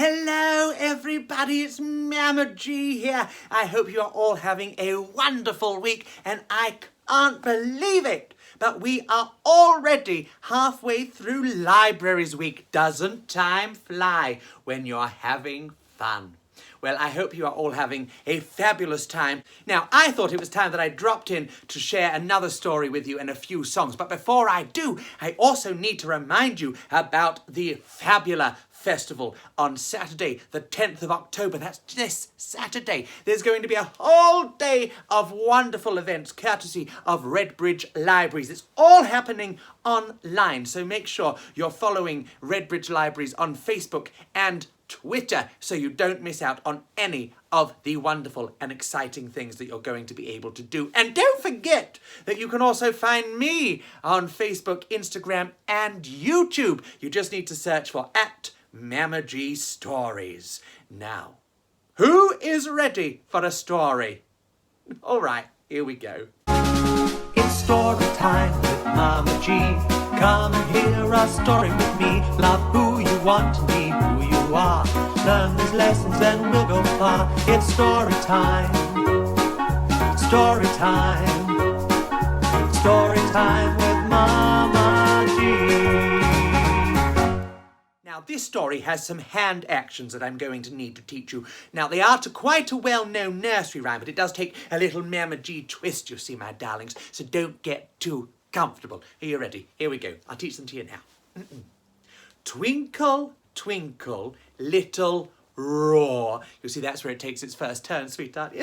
Hello everybody, it's Mama G here. I hope you are all having a wonderful week and I can't believe it, but we are already halfway through Libraries Week. Doesn't time fly when you're having fun? Well, I hope you are all having a fabulous time. Now, I thought it was time that I dropped in to share another story with you and a few songs. But before I do, I also need to remind you about the Fabula Festival on Saturday, the 10th of October. That's this Saturday. There's going to be a whole day of wonderful events, courtesy of Redbridge Libraries. It's all happening online, so make sure you're following Redbridge Libraries on Facebook and Twitter so you don't miss out on any of the wonderful and exciting things that you're going to be able to do. And don't forget that you can also find me on Facebook, Instagram and YouTube. You just need to search for @MamaG_Stories. Now, who is ready for a story? All right, here we go. It's story time with Mama G. Come and hear a story with me. Love who you want to be, who you are. Learn these lessons and we'll go far. It's story time. Story time. Story time with Mama G. Now, this story has some hand actions that I'm going to need to teach you. Now, they are to quite a well-known nursery rhyme, but it does take a little Mama G twist, you see, my darlings, so don't get too comfortable. Are you ready? Here we go. I'll teach them to you now. Twinkle, twinkle, little roar. You see, that's where it takes its first turn, sweetheart.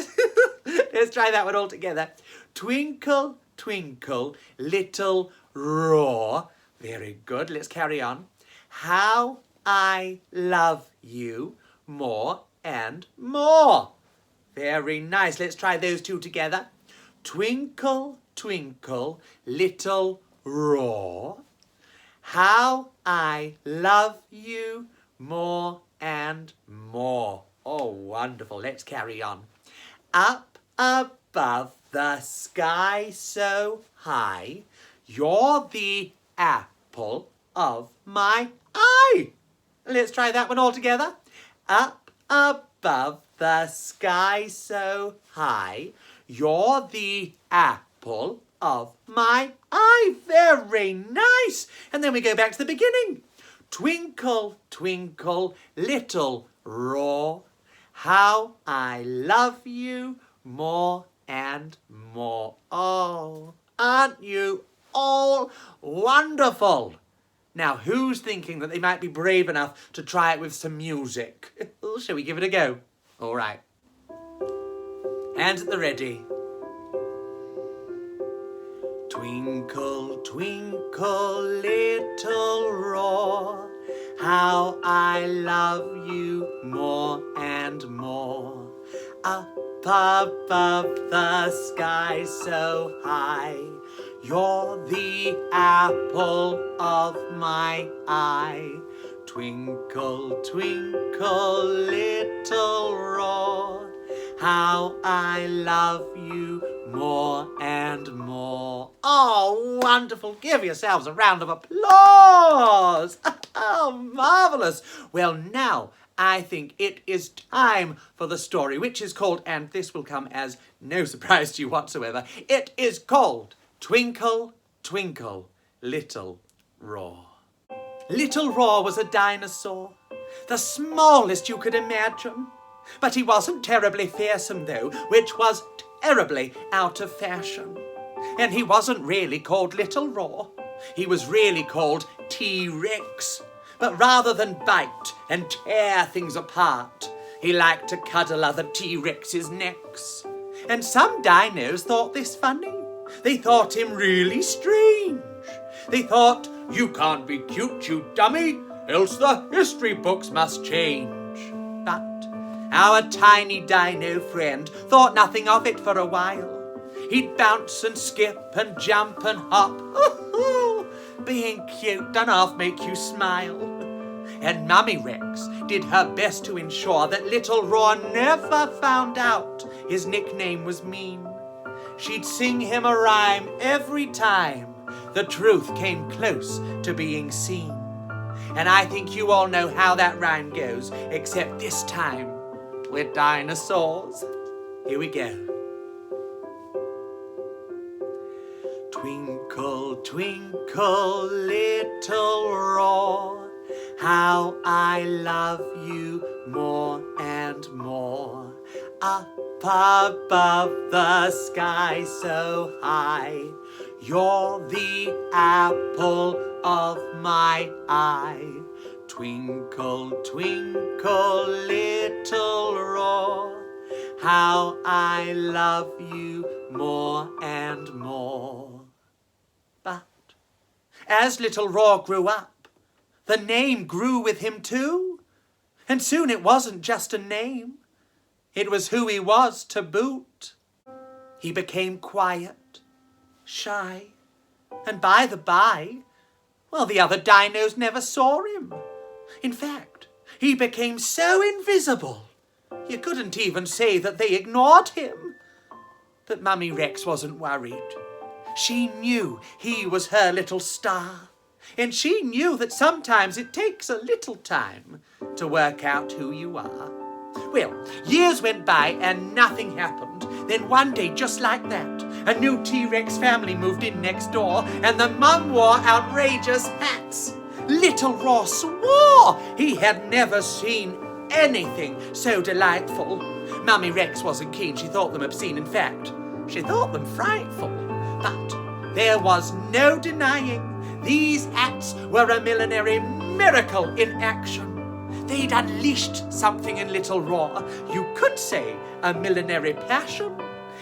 Let's try that one all together. Twinkle, twinkle, little roar. Very good. Let's carry on. How I love you more and more. Very nice. Let's try those two together. Twinkle, twinkle, little roar. How I love you more and more. Oh, wonderful. Let's carry on. Up above the sky so high, you're the apple of my eye. Let's try that one all together. Up above the sky so high, you're the apple of my eye. Very nice. And then we go back to the beginning. Twinkle, twinkle, little roar. How I love you more and more. Oh, aren't you all wonderful? Now, who's thinking that they might be brave enough to try it with some music? Shall we give it a go? All right. Hands at the ready. Twinkle, twinkle, little roar, how I love you more and more. Up above the sky so high, you're the apple of my eye. Twinkle, twinkle, little roar, how I love you more and more. Oh, wonderful. Give yourselves a round of applause. Oh, marvellous. Well, now I think it is time for the story, which is called, and this will come as no surprise to you whatsoever, it is called Twinkle, Twinkle, Little Roar. Little Roar was a dinosaur, the smallest you could imagine. But he wasn't terribly fearsome, though, which was terribly out of fashion. And he wasn't really called Little Roar. He was really called T-Rex. But rather than bite and tear things apart, he liked to cuddle other T-Rex's necks. And some dinos thought this funny. They thought him really strange. They thought, you can't be cute, you dummy, else the history books must change. But our tiny dino friend thought nothing of it for a while. He'd bounce and skip and jump and hop. Being cute doesn't half make you smile. And Mummy Rex did her best to ensure that Little Roar never found out his nickname was mean. She'd sing him a rhyme every time the truth came close to being seen. And I think you all know how that rhyme goes, except this time we're dinosaurs. Here we go. Twinkle, twinkle, little roar, how I love you more and more. Up above the sky so high, you're the apple of my eye. Twinkle, twinkle, little roar, how I love you more and more. But as little Roar grew up, the name grew with him too. And soon it wasn't just a name, it was who he was to boot. He became quiet, shy, and by the by, well, the other dinos never saw him. In fact, he became so invisible, you couldn't even say that they ignored him. But Mummy Rex wasn't worried. She knew he was her little star, and she knew that sometimes it takes a little time to work out who you are. Well, years went by and nothing happened. Then one day, just like that, a new T-Rex family moved in next door, and the mum wore outrageous hats. Little Roar swore he had never seen anything so delightful. Mummy Rex wasn't keen. She thought them obscene. In fact, she thought them frightful. But there was no denying these hats were a millinery miracle in action. They'd unleashed something in Little Roar. You could say a millinery passion.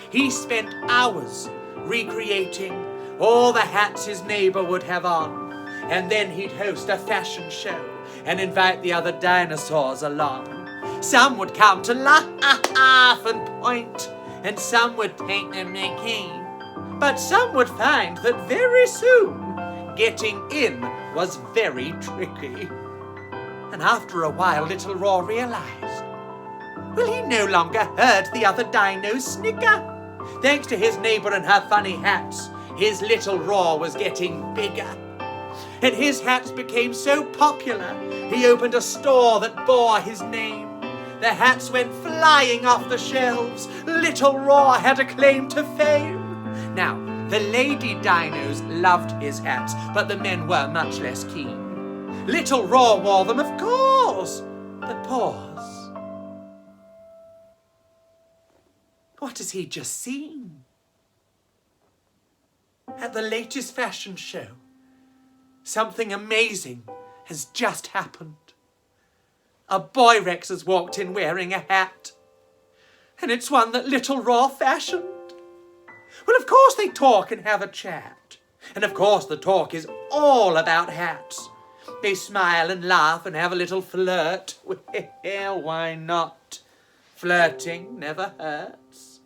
He spent hours recreating all the hats his neighbour would have on. And then he'd host a fashion show and invite the other dinosaurs along. Some would come to laugh and point, and some would paint them their cane. But some would find that very soon getting in was very tricky. And after a while, Little Roar realised, well, he no longer heard the other dinos snicker. Thanks to his neighbour and her funny hats, his Little Roar was getting bigger. And his hats became so popular, he opened a store that bore his name. The hats went flying off the shelves. Little Roar had a claim to fame. Now, the lady dinos loved his hats, but the men were much less keen. Little Roar wore them, of course. But pause. What has he just seen? At the latest fashion show, something amazing has just happened. A boy Rex has walked in wearing a hat. And it's one that Little Roar fashioned. Well, of course they talk and have a chat. And of course the talk is all about hats. They smile and laugh and have a little flirt. Well, why not? Flirting never hurts.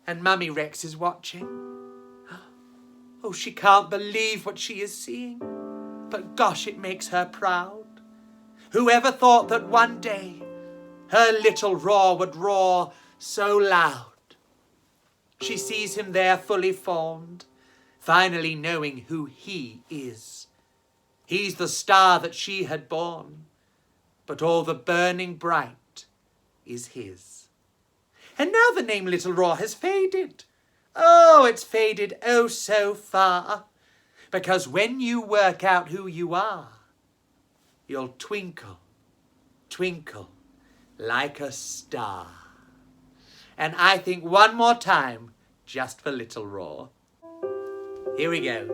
And Mummy Rex is watching. Oh, she can't believe what she is seeing. But gosh, it makes her proud. Whoever thought that one day her Little Roar would roar so loud? She sees him there fully formed, finally knowing who he is. He's the star that she had born, but all the burning bright is his. And now the name Little Roar has faded. Oh, it's faded oh so far. Because when you work out who you are, you'll twinkle, twinkle like a star. And I think one more time, just for Little Roar. Here we go.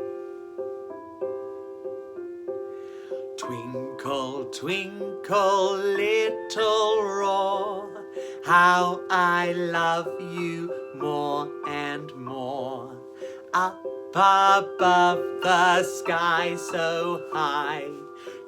Twinkle, twinkle, little Roar, how I love you more and more. Up above the sky so high,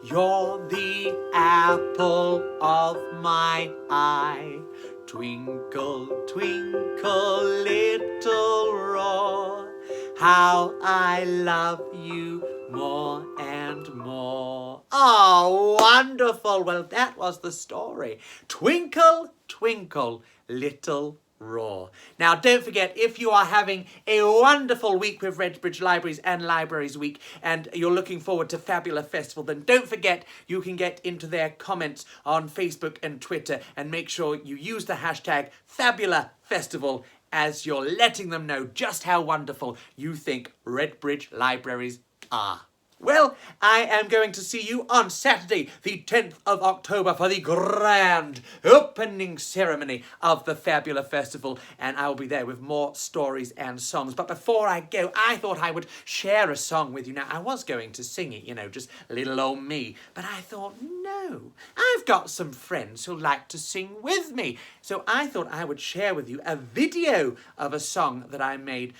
you're the apple of my eye. Twinkle, twinkle, little Roar, how I love you more and more. Oh, wonderful. Well, that was the story. Twinkle, twinkle, little Roar. Now, don't forget, if you are having a wonderful week with Redbridge Libraries and Libraries Week, and you're looking forward to Fabulous Festival, then don't forget you can get into their comments on Facebook and Twitter and make sure you use the hashtag Fabulous Festival as you're letting them know just how wonderful you think Redbridge Libraries are. Well, I am going to see you on Saturday, the 10th of October, for the grand opening ceremony of the Fabulous Festival, and I will be there with more stories and songs. But before I go, I thought I would share a song with you. Now, I was going to sing it, you know, just little old me, but I thought, no, I've got some friends who like to sing with me. So I thought I would share with you a video of a song that I made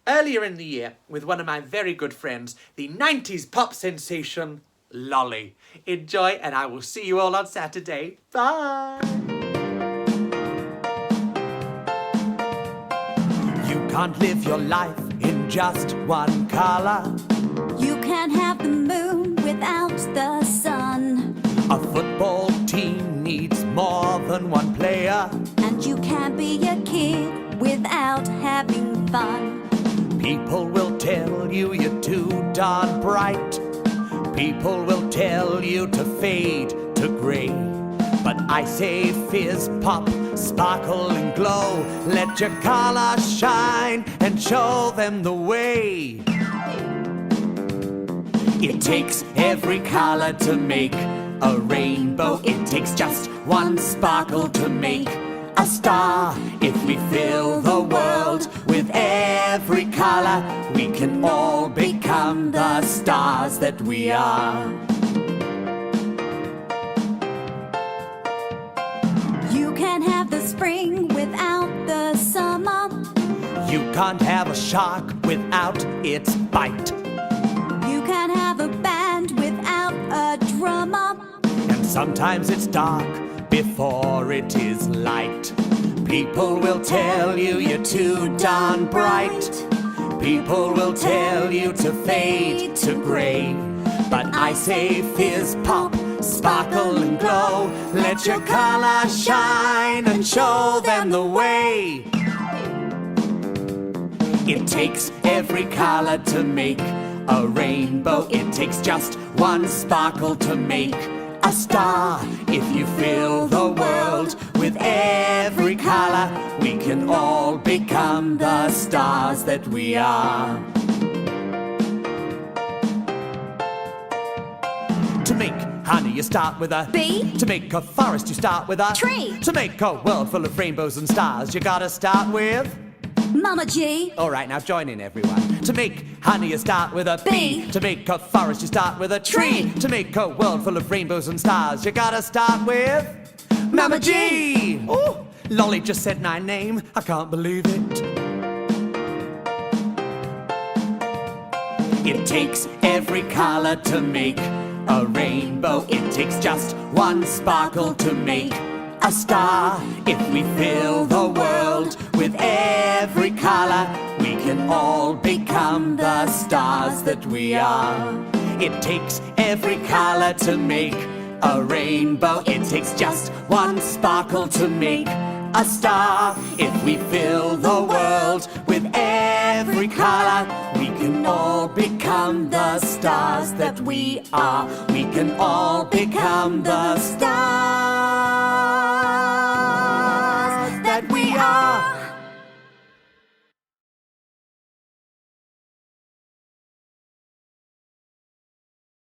earlier in the year with one of my very good friends, the 90s pop sensation, Lolly. Enjoy, and I will see you all on Saturday. Bye! You can't live your life in just one colour. You can't have the moon without the sun. A football team needs more than one player. And you can't be a kid without having fun. People will tell you you're too darn bright. People will tell you to fade to grey. But I say fizz, pop, sparkle and glow. Let your colour shine and show them the way. It takes every colour to make a rainbow. It takes just one sparkle to make a star. If we fill the world with every colour, we can all become the stars that we are. You can't have the spring without the summer. You can't have a shark without its bite. You can't have a band without a drummer. And sometimes it's dark before it is light. People will tell you you're too darn bright. People will tell you to fade to grey. But I say fizz, pop, sparkle and glow. Let your colour shine and show them the way. It takes every colour to make a rainbow. It takes just one sparkle to make a star. If you fill the world with every colour, we can all become the stars that we are. To make honey, you start with a bee. To make a forest, you start with a tree. To make a world full of rainbows and stars, you gotta start with Mama G. all right, now join in, everyone. To make honey, you start with a bee. To make a forest, you start with a tree. To make a world full of rainbows and stars, you gotta start with Mama G. Ooh, Lolly just said my name. I can't believe it. It takes every colour to make a rainbow. It takes just one sparkle to make a star. If we fill the world with every colour, we can all become the stars that we are. It takes every colour to make a rainbow. It takes just one sparkle to make a star. If we fill the world with every colour, we can all become the stars that we are. We can all become the stars